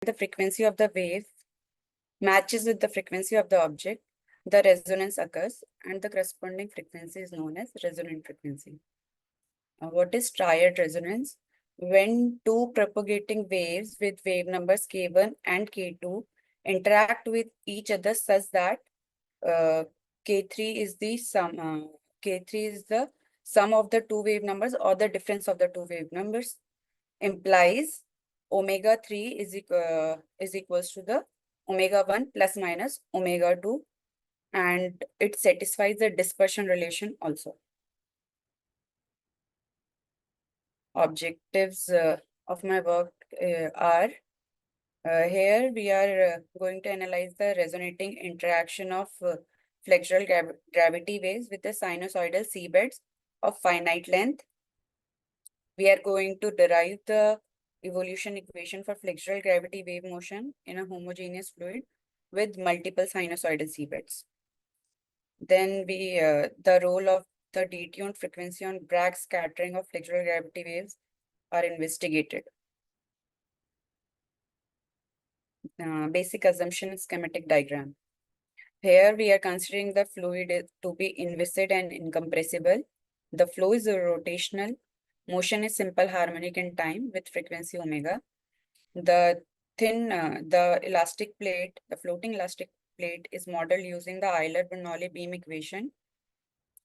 the frequency of the wave matches with the frequency of the object, the resonance occurs, and the corresponding frequency is known as resonant frequency. What is triad resonance? When two propagating waves with wave numbers k1 and k2 interact with each other such that k3 is the sum of the two wave numbers or the difference of the two wave numbers, implies omega 3 is equals to the omega 1 plus minus omega 2, and it satisfies the dispersion relation also. Objectives of my work are here we are going to analyze the resonating interaction of flexural gravity waves with the sinusoidal seabeds of finite length. We are going to derive the evolution equation for flexural gravity wave motion in a homogeneous fluid with multiple sinusoidal seabeds. Then the role of the detuned frequency on Bragg scattering of flexural gravity waves are investigated. Basic assumption schematic diagram. Here we are considering the fluid to be inviscid and incompressible. The flow is rotational. Motion is simple harmonic in time with frequency omega. The elastic plate, the floating elastic plate is modeled using the Euler-Bernoulli beam equation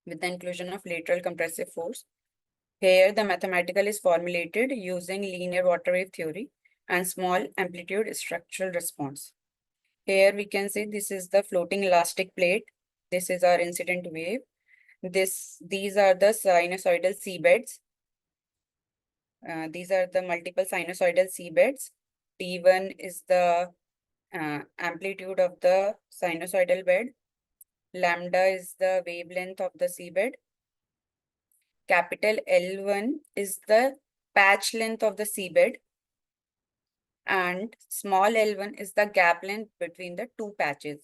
with the inclusion of lateral compressive force. Here the mathematical is formulated using linear water wave theory and small amplitude structural response. Here we can see this is the floating elastic plate. This is our incident wave. These are the sinusoidal seabeds. These are the multiple sinusoidal seabeds. T1 is the amplitude of the sinusoidal bed. Lambda is the wavelength of the seabed. Capital L1 is the patch length of the seabed. And small L1 is the gap length between the two patches.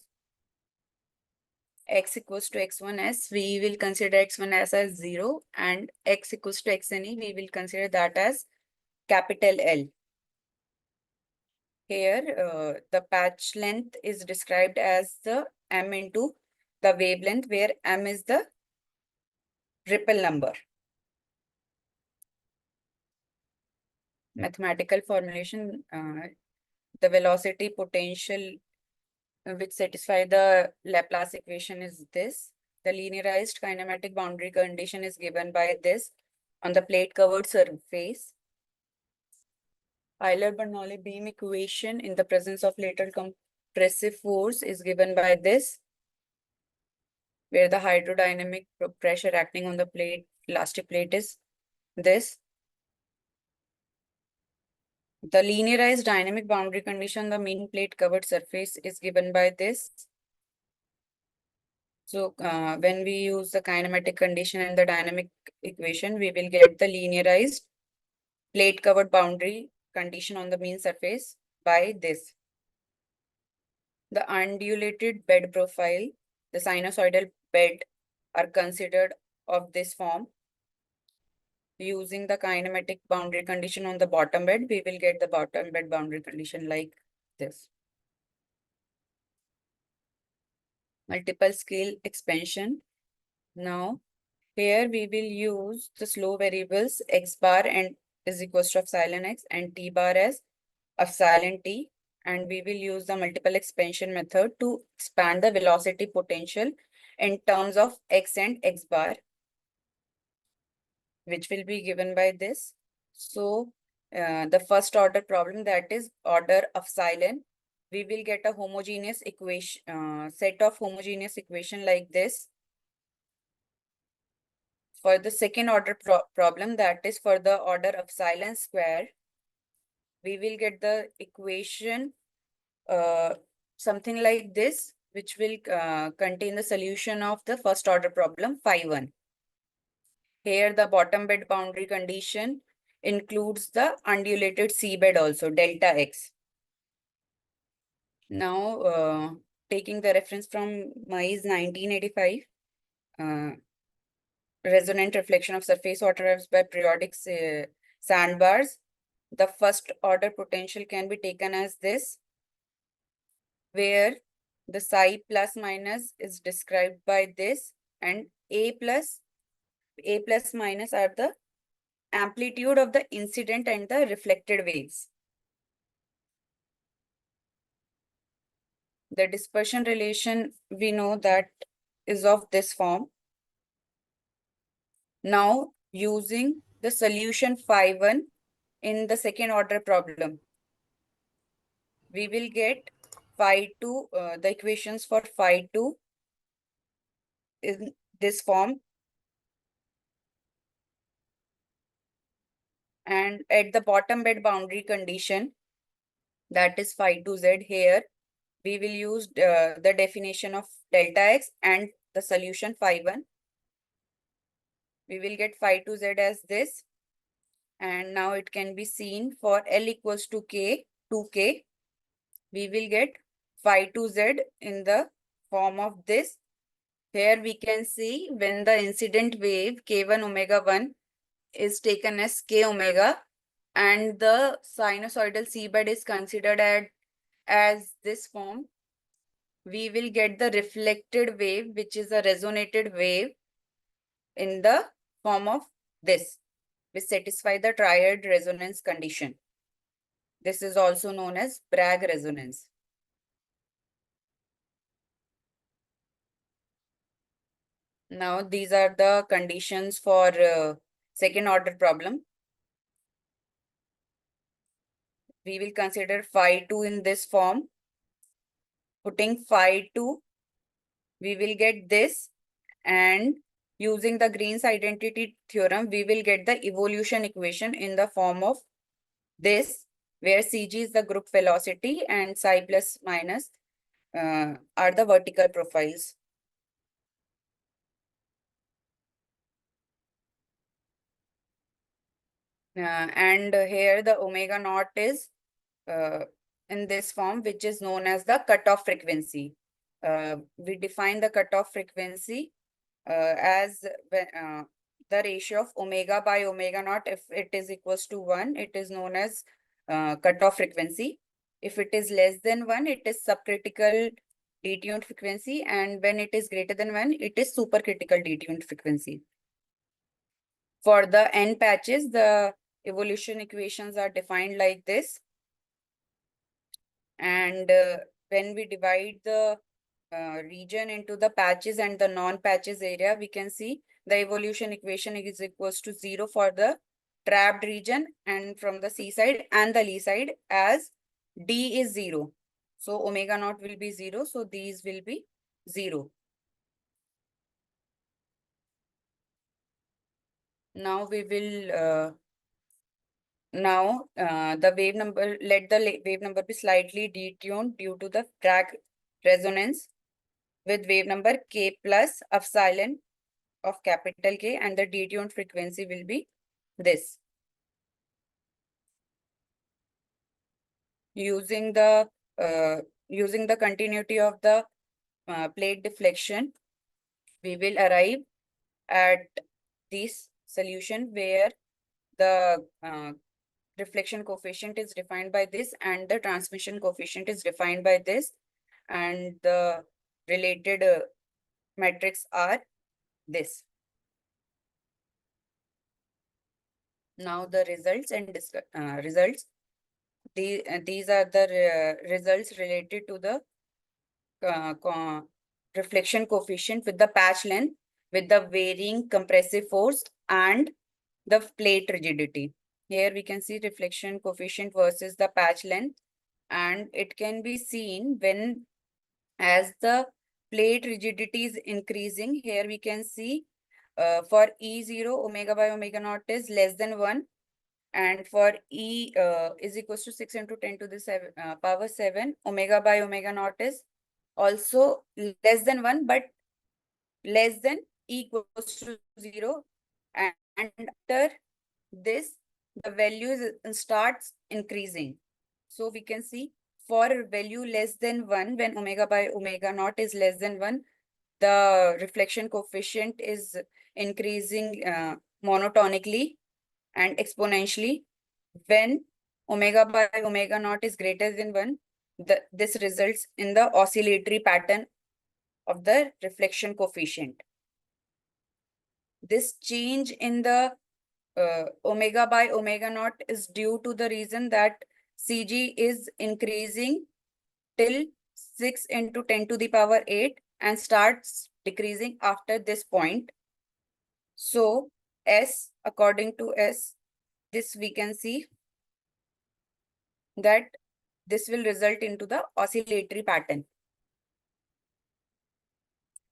X equals to x1s, we will consider x1 as 0, and x equals to xne, we will consider that as capital L. Here, the patch length is described as the m into the wavelength, where m is the ripple number. Mathematical formulation, the velocity potential which satisfy the Laplace equation is this. The linearized kinematic boundary condition is given by this on the plate covered surface. Euler-Bernoulli beam equation in the presence of lateral compressive force is given by this, where the hydrodynamic pressure acting on the plate, elastic plate is this. The linearized dynamic boundary condition, the mean plate covered surface is given by this. So when we use the kinematic condition and the dynamic equation, we will get the linearized plate covered boundary condition on the mean surface by this. The undulated bed profile, the sinusoidal bed are considered of this form. Using the kinematic boundary condition on the bottom bed, we will get the bottom bed boundary condition like this. Multiple scale expansion. Now, here we will use the slow variables x bar and is equals to epsilon x and t bar as epsilon t, and we will use the multiple expansion method to expand the velocity potential in terms of x and x bar, which will be given by this. So the first order problem, that is order epsilon, we will get a homogeneous equation, set of homogeneous equation like this. For the second order problem, that is for the order epsilon square, we will get the equation something like this, which will contain the solution of the first order problem phi 1. Here the bottom bed boundary condition includes the undulated seabed also, delta x. Now, taking the reference from May's 1985, resonant reflection of surface water waves by periodic sandbars. the first order potential can be taken as this, where the psi plus minus is described by this, and A plus minus are the amplitude of the incident and the reflected waves. The dispersion relation, we know that is of this form. Now, using the solution phi1 in the second order problem, we will get phi2, the equations for phi2 in this form. And at the bottom bed boundary condition, that is phi2z, here we will use the definition of delta x and the solution phi1. We will get phi2z as this. And now it can be seen for L equals to K, 2K, we will get phi2z in the form of this. Here we can see when the incident wave K1 omega 1 is taken as K omega and the sinusoidal seabed is considered as this form, we will get the reflected wave, which is a resonated wave in the form of this, which satisfy the triad resonance condition. This is also known as Bragg resonance. Now, these are the conditions for second order problem. We will consider phi2 in this form. Putting phi2, we will get this, and using the Green's identity theorem, we will get the evolution equation in the form of this, where Cg is the group velocity and psi plus minus are the vertical profiles. And here the omega naught is in this form, which is known as the cutoff frequency. We define the cutoff frequency as the ratio of omega by omega naught. If it is equals to 1, it is known as cutoff frequency. If it is less than 1, it is subcritical detuned frequency, and when it is greater than 1, it is supercritical detuned frequency. For the n patches, the evolution equations are defined like this. And when we divide the region into the patches and the non-patches area, we can see the evolution equation is equals to 0 for the trapped region and from the C side and the lee side, as D is 0. So omega naught will be 0. So these will be 0. Now we will the wave number, let the wave number be slightly detuned due to the Bragg resonance with wave number K plus epsilon of capital K, and the detuned frequency will be this. Using the continuity of the plate deflection, we will arrive at this solution where the reflection coefficient is defined by this and the transmission coefficient is defined by this, and the related metrics are this. Now the results and results. These are the results related to the reflection coefficient with the patch length, with the varying compressive force and the plate rigidity. Here we can see reflection coefficient versus the patch length, and it can be seen when as the plate rigidity is increasing. Here we can see for E0, omega by omega naught is less than 1. And for E is equals to 6 into 10 to the power 7, omega by omega naught is also less than 1, but less than equals to 0. And after this, the value starts increasing. So we can see for value less than 1, when omega by omega naught is less than 1, the reflection coefficient is increasing monotonically and exponentially. When omega by omega naught is greater than 1, this results in the oscillatory pattern of the reflection coefficient. This change in the omega by omega naught is due to the reason that Cg is increasing till 6 into 10 to the power 8 and starts decreasing after this point. So S, according to S, this we can see that this will result into the oscillatory pattern.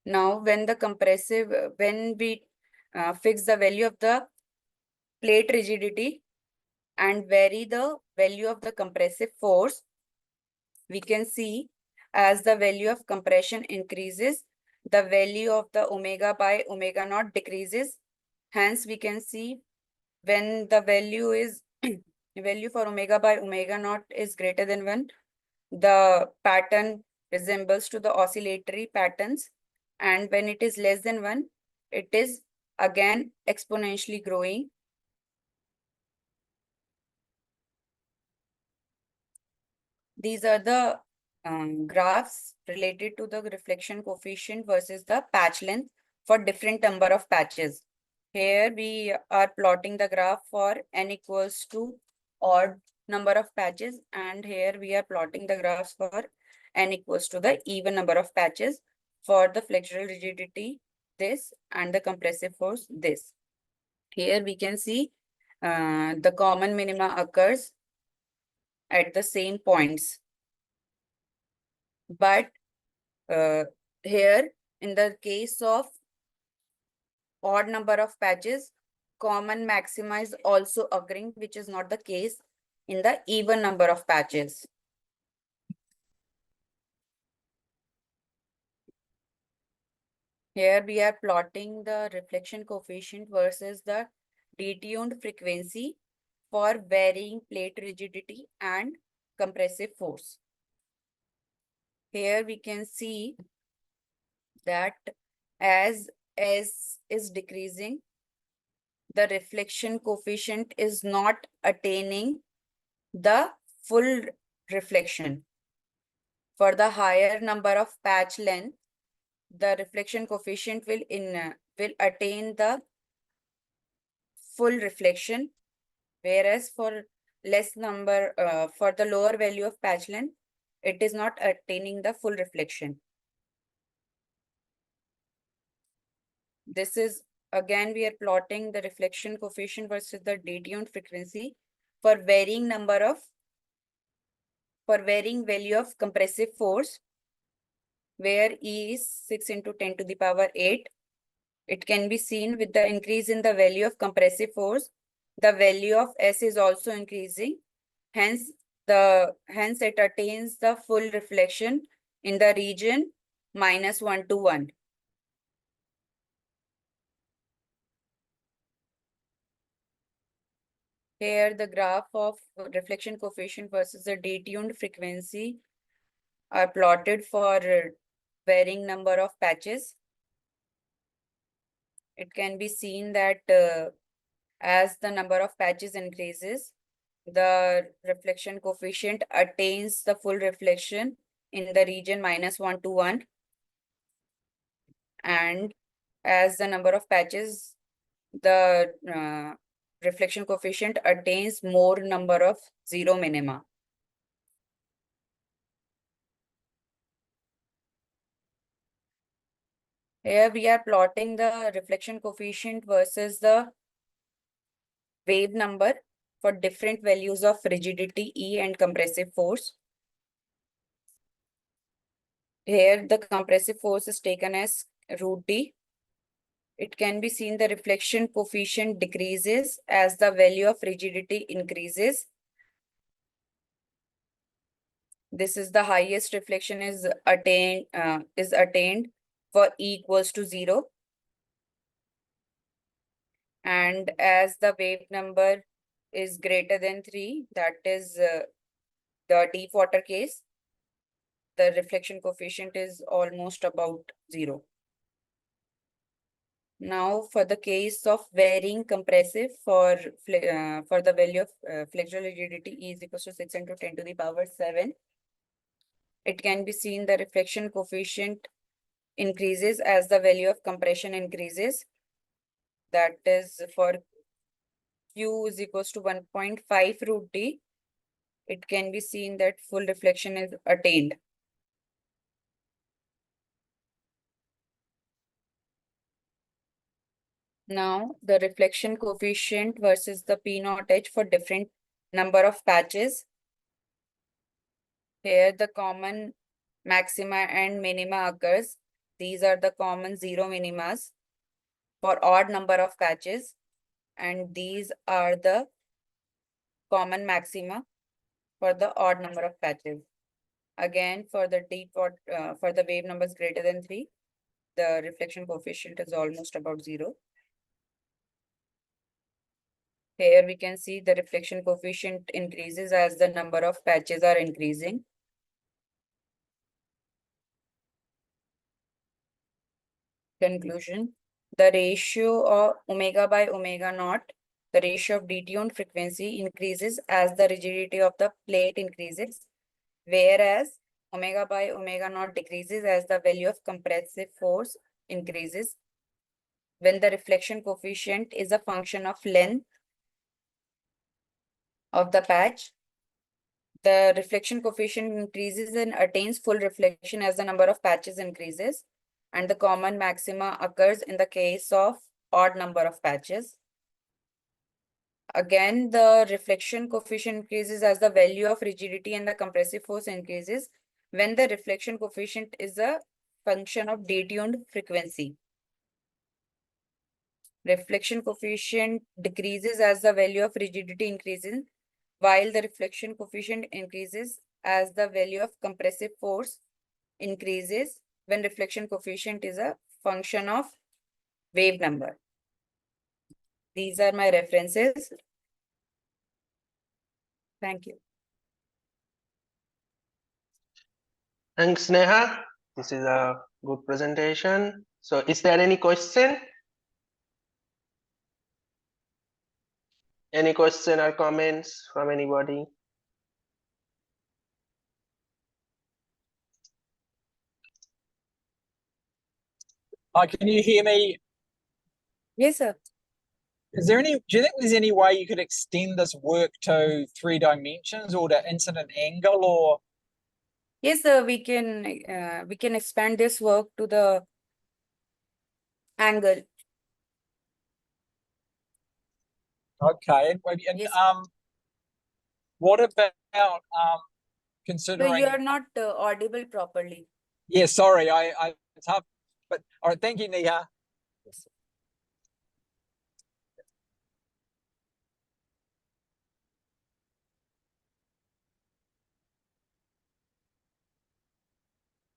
Now, when we fix the value of the plate rigidity and vary the value of the compressive force, we can see as the value of compression increases, the value of the omega by omega naught decreases. Hence, we can see when the value is value for omega by omega naught is greater than 1, the pattern resembles to the oscillatory patterns, and when it is less than 1, it is again exponentially growing. These are the graphs related to the reflection coefficient versus the patch length for different number of patches. Here we are plotting the graph for n equals to odd number of patches, and here we are plotting the graphs for n equals to the even number of patches. For the flexural rigidity, this, and the compressive force, this. Here we can see the common minima occurs at the same points. But here, in the case of odd number of patches, common maxima is also occurring, which is not the case in the even number of patches. Here we are plotting the reflection coefficient versus the detuned frequency for varying plate rigidity and compressive force. Here we can see that as S is decreasing, the reflection coefficient is not attaining the full reflection. For the higher number of patch length, the reflection coefficient will attain the full reflection, whereas for for the lower value of patch length, it is not attaining the full reflection. This is, again, we are plotting the reflection coefficient versus the detuned frequency for varying value of compressive force, where E is 6 into 10 to the power 8. It can be seen with the increase in the value of compressive force, the value of S is also increasing. Hence, it attains the full reflection in the region -1 to 1. Here, the graph of reflection coefficient versus the detuned frequency are plotted for varying number of patches. It can be seen that as the number of patches increases, the reflection coefficient attains the full reflection in the region -1 to 1. And as the number of patches, the reflection coefficient attains more number of zero minima. Here we are plotting the reflection coefficient versus the wave number for different values of rigidity E and compressive force. Here the compressive force is taken as √D. It can be seen the reflection coefficient decreases as the value of rigidity increases. This is the highest reflection is attained for E equals to 0. And as the wave number is greater than 3, that is the deep water case, the reflection coefficient is almost about 0. Now for the case of varying compressive for the value of flexural rigidity E is equals to 6 into 10 to the power 7. It can be seen the reflection coefficient increases as the value of compression increases. That is for Q is equals to 1.5 root D. It can be seen that full reflection is attained. Now the reflection coefficient versus the P naught H for different number of patches. Here the common maxima and minima occurs. These are the common zero minimas for odd number of patches, and these are the common maxima for the odd number of patches. Again, for the for the wave numbers greater than 3, the reflection coefficient is almost about 0. Here we can see the reflection coefficient increases as the number of patches are increasing. Conclusion, the ratio of omega by omega naught, the ratio of detuned frequency increases as the rigidity of the plate increases, whereas omega by omega naught decreases as the value of compressive force increases. When the reflection coefficient is a function of length of the patch, the reflection coefficient increases and attains full reflection as the number of patches increases, and the common maxima occurs in the case of odd number of patches. Again, the reflection coefficient increases as the value of rigidity and the compressive force increases when the reflection coefficient is a function of detuned frequency. Reflection coefficient decreases as the value of rigidity increases, while the reflection coefficient increases as the value of compressive force increases when reflection coefficient is a function of wave number. These are my references. Thank you. Thanks, Neha. This is a good presentation. So is there any question? Any question or comments from anybody? Hi, can you hear me? Yes, sir. Do you think there's any way you could extend this work to 3 dimensions or to incident angle or? Yes, sir, we can expand this work to the angle. Okay, and Yes. what about So considering? you are not audible properly. Yeah, sorry, I it's tough, but all right, thank you, Neha. Yes.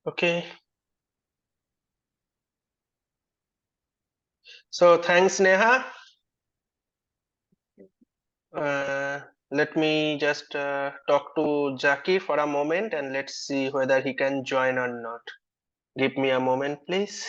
Okay. So thanks, Neha. Let me just talk to Jackie for a moment and let's see whether he can join or not. Give me a moment, please.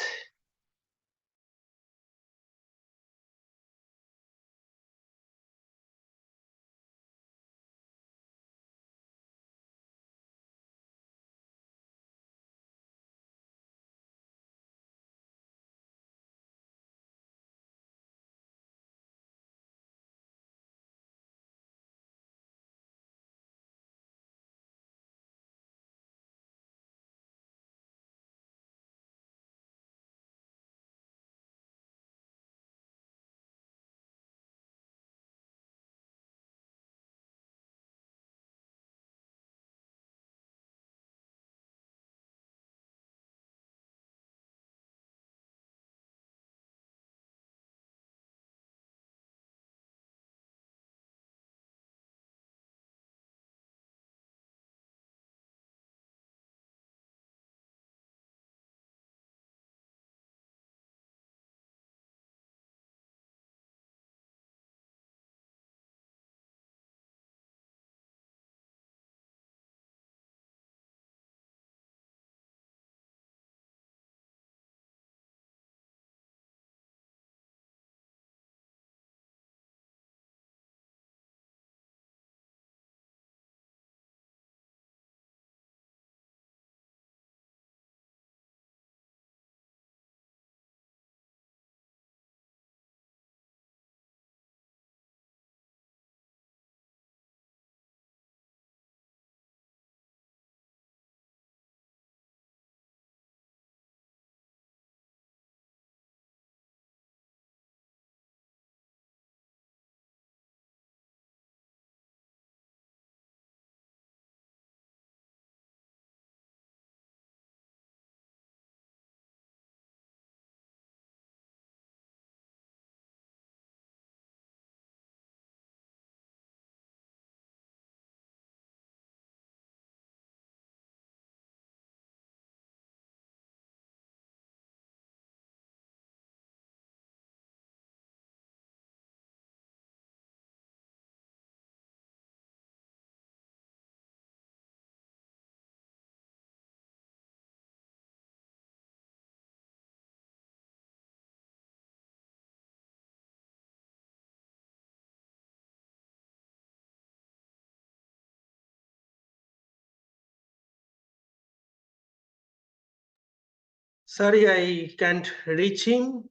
Sorry, I can't reach him.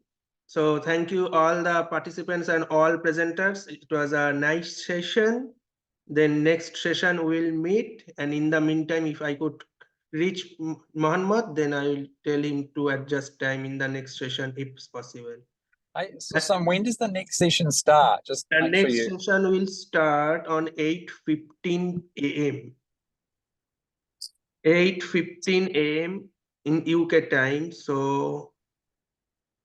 So thank you all the participants and all presenters. It was a nice session. Then next session we'll meet. And in the meantime, if I could reach Mohammad, then I will tell him to adjust time in the next session if it's possible. So when does the next session start? Just The make sure next you. session will start on 8:15 a.m. 8:15 a.m. in UK time. So